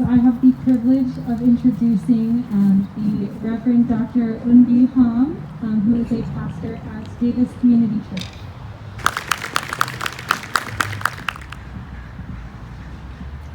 I have the privilege of introducing the Reverend Dr. Undi Hom, who is a pastor at Davis Community Church.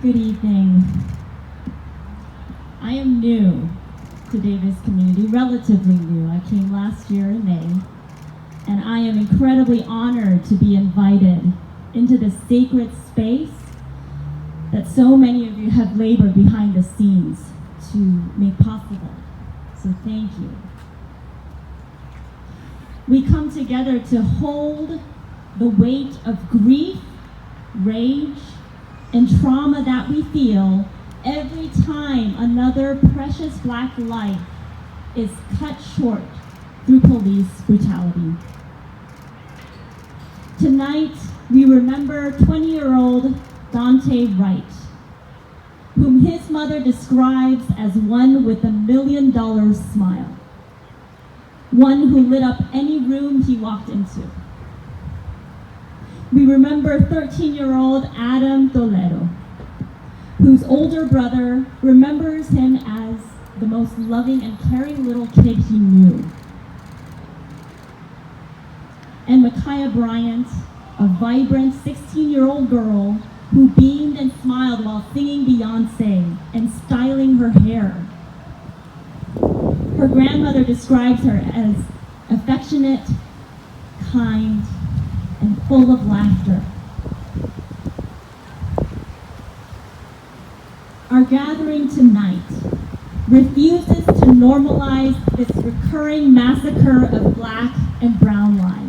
Good evening. I am new to Davis Community, relatively new. I came last year in May, and I am incredibly honored to be invited into this sacred space that so many of you have labored behind the scenes to make possible. So thank you. We come together to hold the weight of grief, rage, and trauma that we feel every time another precious Black life is cut short through police brutality. Tonight, we remember 20-year-old Dante Wright, whom his mother describes as one with $1 million smile, one who lit up any room he walked into. We remember 13-year-old Adam Toledo, whose older brother remembers him as the most loving and caring little kid he knew. And Micaiah Bryant, a vibrant 16-year-old girl who beamed and smiled while singing Beyonce and styling her hair. Her grandmother describes her as affectionate, kind, and full of laughter. Our gathering tonight refuses to normalize this recurring massacre of Black and brown lives.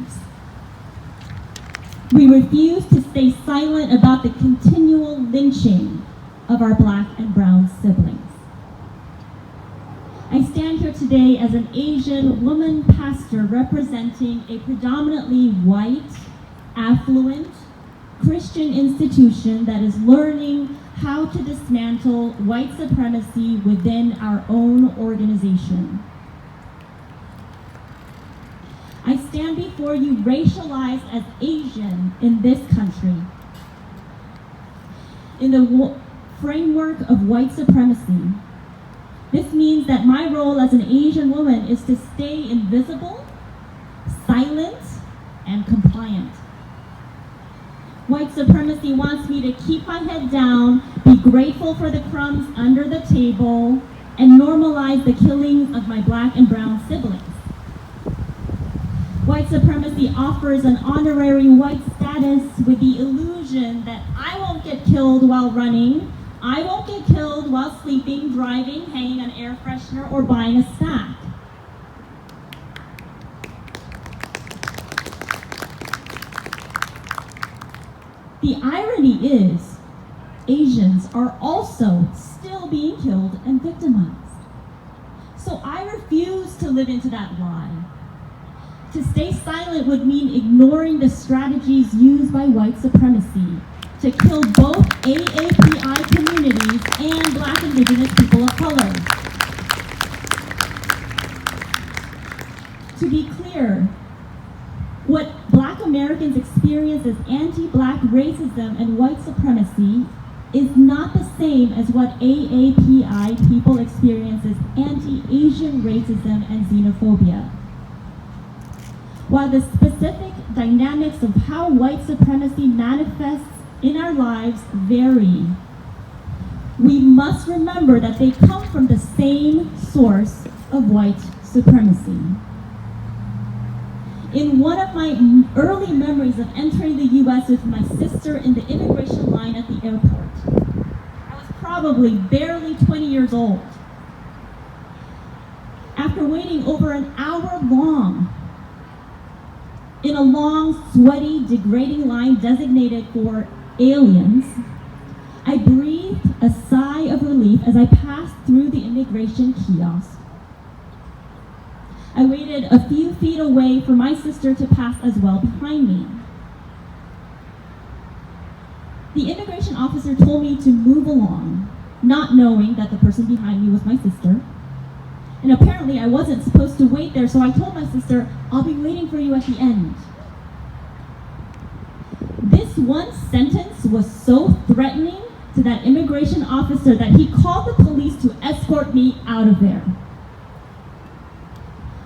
We refuse to stay silent about the continual lynching of our Black and brown siblings. I stand here today as an Asian woman pastor representing a predominantly white, affluent, Christian institution that is learning how to dismantle white supremacy within our own organization. I stand before you racialized as Asian in this country. In the framework of white supremacy, this means that my role as an Asian woman is to stay invisible, silent, and compliant. White supremacy wants me to keep my head down, be grateful for the crumbs under the table, and normalize the killings of my Black and brown siblings. White supremacy offers an honorary white status with the illusion that I won't get killed while running, I won't get killed while sleeping, driving, hanging an air freshener, or buying a snack. The irony is, Asians are also still being killed and victimized. So I refuse to live into that lie. To stay silent would mean ignoring the strategies used by white supremacy to kill both AAPI communities and Black, Indigenous people of color. To be clear, what Black Americans experience as anti-Black racism and white supremacy is not the same as what AAPI people experience as anti-Asian racism and xenophobia. While the specific dynamics of how white supremacy manifests in our lives vary, we must remember that they come from the same source of white supremacy. In one of my early memories of entering the US with my sister in the immigration line at the airport, I was probably barely 20 years old. After waiting over an hour long in a long, sweaty, degrading line designated for aliens, I breathed a sigh of relief as I passed through the immigration kiosk. I waited a few feet away for my sister to pass as well behind me. The immigration officer told me to move along, not knowing that the person behind me was my sister. And apparently I wasn't supposed to wait there, so I told my sister, "I'll be waiting for you at the end." This one sentence was so threatening to that immigration officer that he called the police to escort me out of there.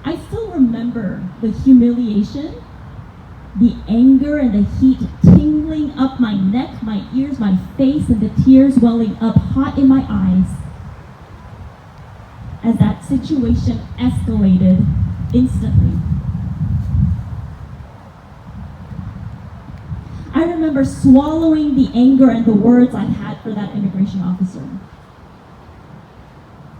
I still remember the humiliation, the anger and the heat tingling up my neck, my ears, my face, and the tears welling up hot in my eyes as that situation escalated instantly. I remember swallowing the anger and the words I had for that immigration officer.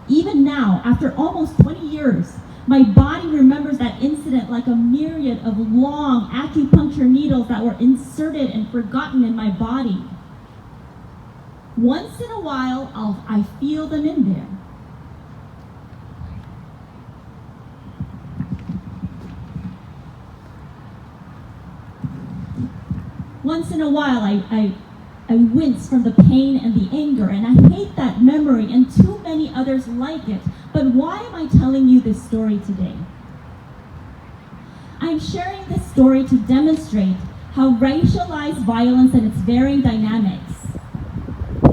Even now, after almost 20 years, my body remembers that incident like a myriad of long acupuncture needles that were inserted and forgotten in my body. Once in a while, I feel them in there. Once in a while, I wince from the pain and the anger, and I hate that memory and too many others like it. But why am I telling you this story today? I'm sharing this story to demonstrate how racialized violence and its varying dynamics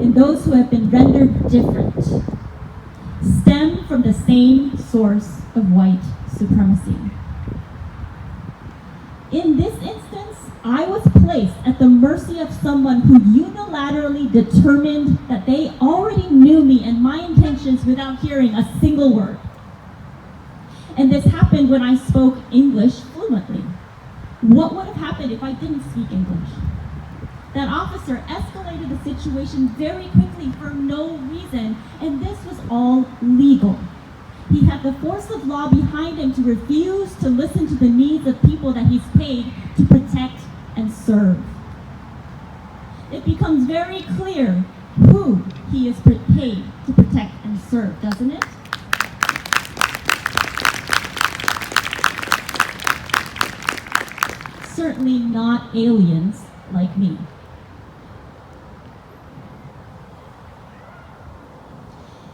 in those who have been rendered different stem from the same source of white supremacy. In this instance, I was placed at the mercy of someone who unilaterally determined that they already knew me and my intentions without hearing a single word. And this happened when I spoke English fluently. What would have happened if I didn't speak English? That officer escalated the situation very quickly for no reason, and this was all legal. He had the force of law behind him to refuse to listen to the needs of people that he's paid to protect and serve. It becomes very clear who he is paid to protect and serve, doesn't it? Certainly not aliens like me.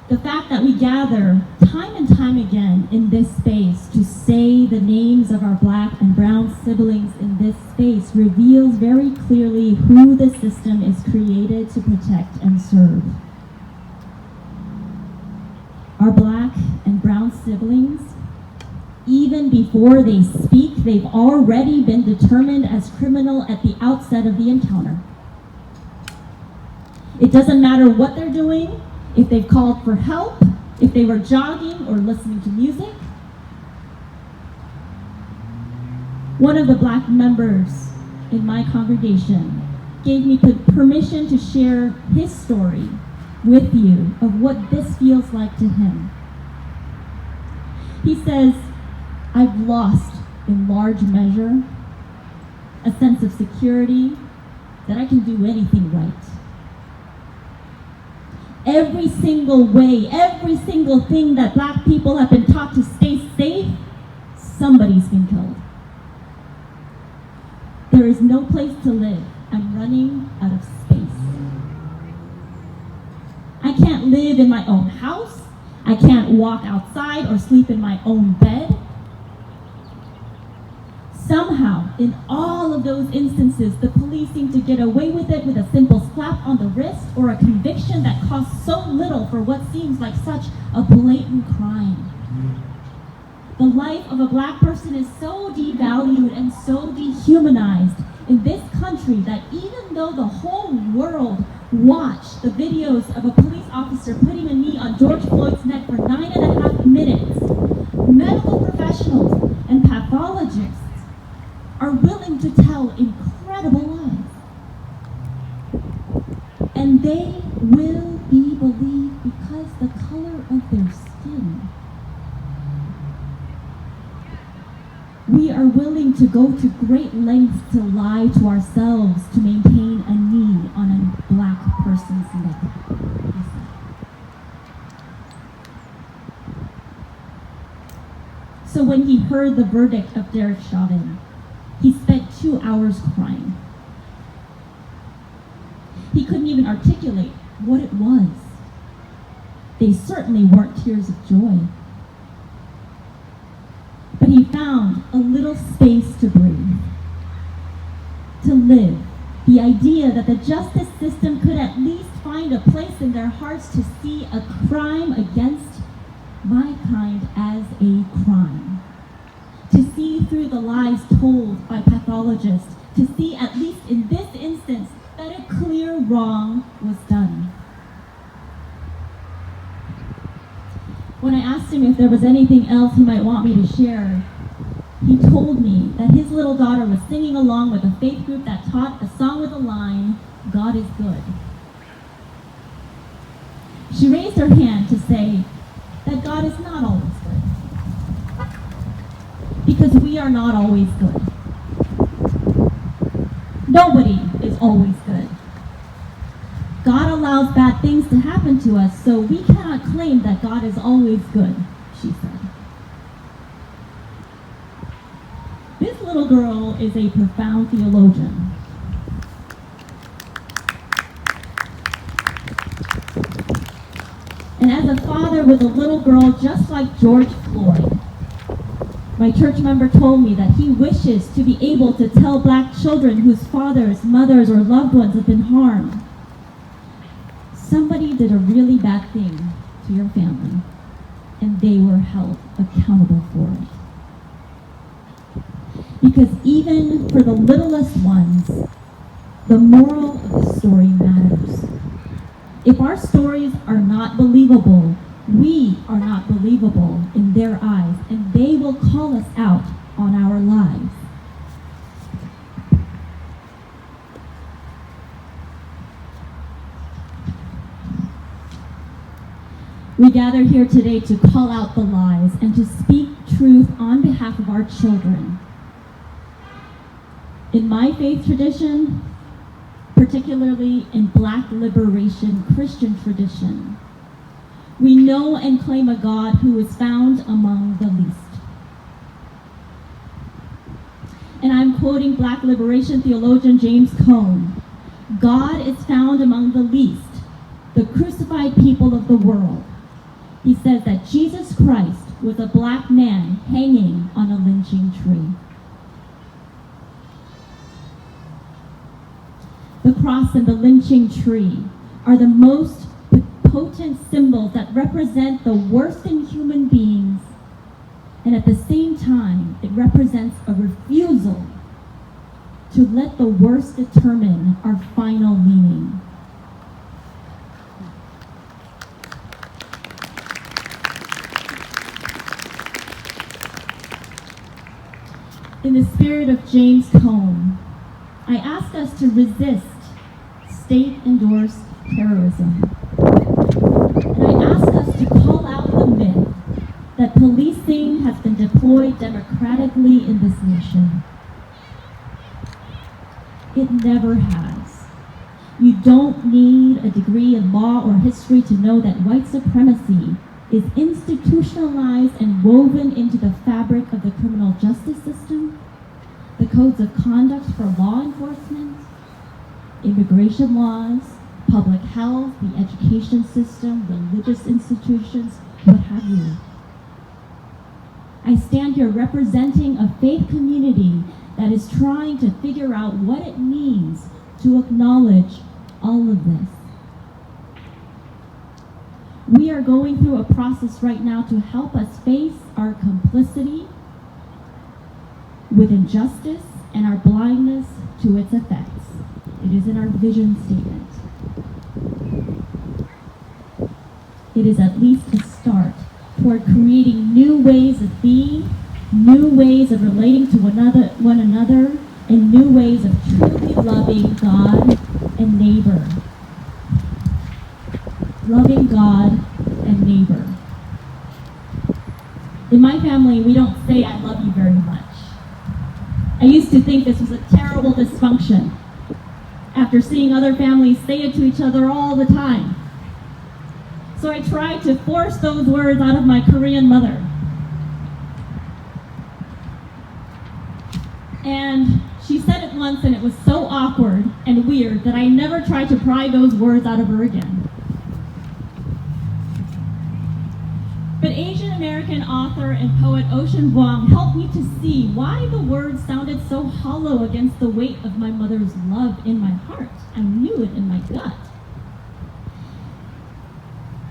The fact that we gather time and time again in this space to say the names of our black and brown siblings in this space reveals very clearly who the system is created to protect and serve. Our black and brown siblings, even before they speak, they've already been determined as criminal at the outset of the encounter. It doesn't matter what they're doing, if they've called for help, if they were jogging or listening to music. One of the black members in my congregation gave me permission to share his story with you of what this feels like to him. He says, I've lost, in large measure, a sense of security that I can do anything right. Every single way, every single thing that black people have been taught to stay safe, somebody's been killed. There is no place to live. I'm running out of space. I can't live in my own house. I can't walk outside or sleep in my own bed. Somehow, in all of those instances, the police seem to get away with it with a simple slap on the wrist or a conviction that costs so little for what seems like such a blatant crime. The life of a black person is so devalued and so dehumanized in this country that even though the whole world watched the videos of a police officer putting a knee on George Floyd's neck for 9.5 minutes, medical professionals and pathologists are willing to tell incredible lies. And they will be believed because the color of their skin. We are willing to go to great lengths to lie to ourselves to maintain a knee on a black person's neck. So when he heard the verdict of Derek Chauvin, he spent 2 hours crying. He couldn't even articulate what it was. They certainly weren't tears of joy. But he found a little space to breathe, to live the idea that the justice system could at least find a place in their hearts to see a crime against my kind as a crime. To see through the lies told by pathologists, to see at least in this instance that a clear wrong was done. When I asked him if there was anything else he might want me to share, he told me that his little daughter was singing along with a faith group that taught a song with the line, "God is good." She raised her hand to say that God is not always good, because we are not always good. Nobody is always good. God allows bad things to happen to us, so we cannot claim that God is always good, she said. This little girl is a profound theologian. And as a father with a little girl just like George Floyd, my church member told me that he wishes to be able to tell black children whose fathers, mothers, or loved ones have been harmed, somebody did a really bad thing to your family, and they were held accountable for it. Because even for the littlest ones, the moral of the story matters. If our stories are not believable, we are not believable in their eyes, and they will call us out on our lives. We gather here today to call out the lies and to speak truth on behalf of our children. In my faith tradition, particularly in Black liberation Christian tradition, we know and claim a God who is found among the least. And I'm quoting Black liberation theologian James Cone. God is found among the least, the crucified people of the world. He says that Jesus Christ was a black man hanging on a lynching tree. The cross and the lynching tree are the most potent symbols that represent the worst in human beings, and at the same time, it represents a refusal to let the worst determine our final meaning. In the spirit of James Cone, I ask us to resist state-endorsed terrorism. And I ask us to call out the myth that policing has been deployed democratically in this nation. It never has. You don't need a degree in law or history to know that white supremacy is institutionalized and woven into the fabric of the criminal justice system, the codes of conduct for law enforcement, immigration laws, public health, the education system, religious institutions, what have you. I stand here representing a faith community that is trying to figure out what it means to acknowledge all of this. We are going through a process right now to help us face our complicity with injustice and our blindness to its effects. It is in our vision statement. It is at least a start toward creating new ways of being, new ways of relating to one another, and new ways of truly loving God and neighbor. Loving God and neighbor. In my family, we don't say "I love you" very much. I used to think this was a terrible dysfunction after seeing other families say it to each other all the time. So I tried to force those words out of my Korean mother. And she said it once and it was so awkward and weird that I never tried to pry those words out of her again. But Asian American American author and poet Ocean Vuong helped me to see why the words sounded so hollow against the weight of my mother's love in my heart. I knew it in my gut.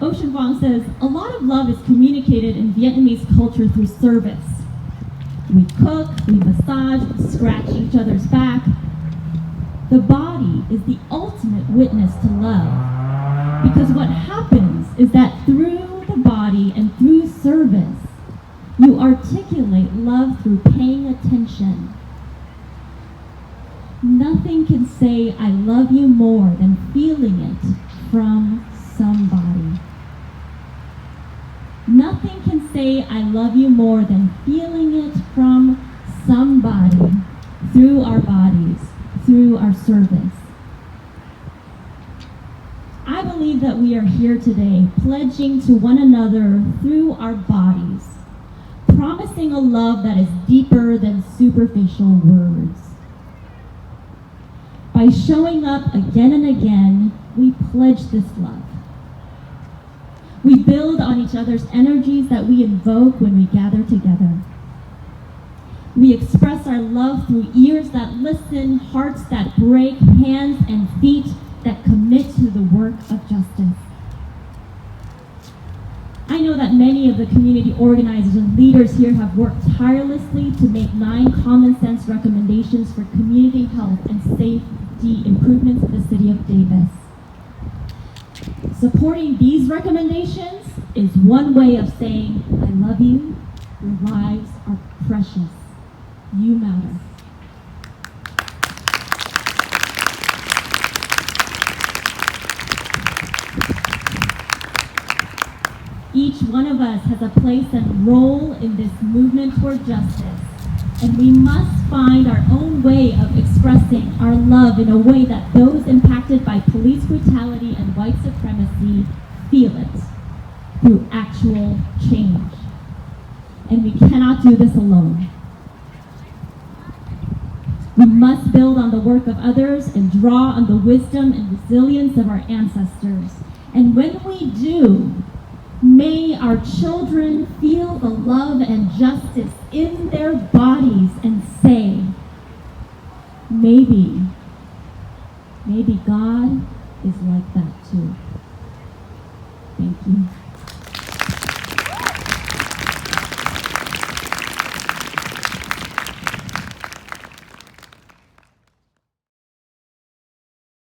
Ocean Vuong says, a lot of love is communicated in Vietnamese culture through service. We cook, we massage, we scratch each other's back. The body is the ultimate witness to love, because what happens is that through the body and through service, you articulate love through paying attention. Nothing can say I love you more than feeling it from somebody. Nothing can say I love you more than feeling it from somebody through our bodies, through our service. I believe that we are here today pledging to one another through our bodies, promising a love that is deeper than superficial words. By showing up again and again, we pledge this love. We build on each other's energies that we invoke when we gather together. We express our love through ears that listen, hearts that break, hands and feet that commit to the work of justice. I know that many of the community organizers and leaders here have worked tirelessly to make 9 common sense recommendations for community health and safety improvements in the city of Davis. Supporting these recommendations is one way of saying, I love you, your lives are precious, you matter. Each one of us has a place and role in this movement toward justice, and we must find our own way of expressing our love in a way that those impacted by police brutality and white supremacy feel it through actual change. And we cannot do this alone. We must build on the work of others and draw on the wisdom and resilience of our ancestors. And when we do, may our children feel the love and justice in their bodies and say, maybe God is like that.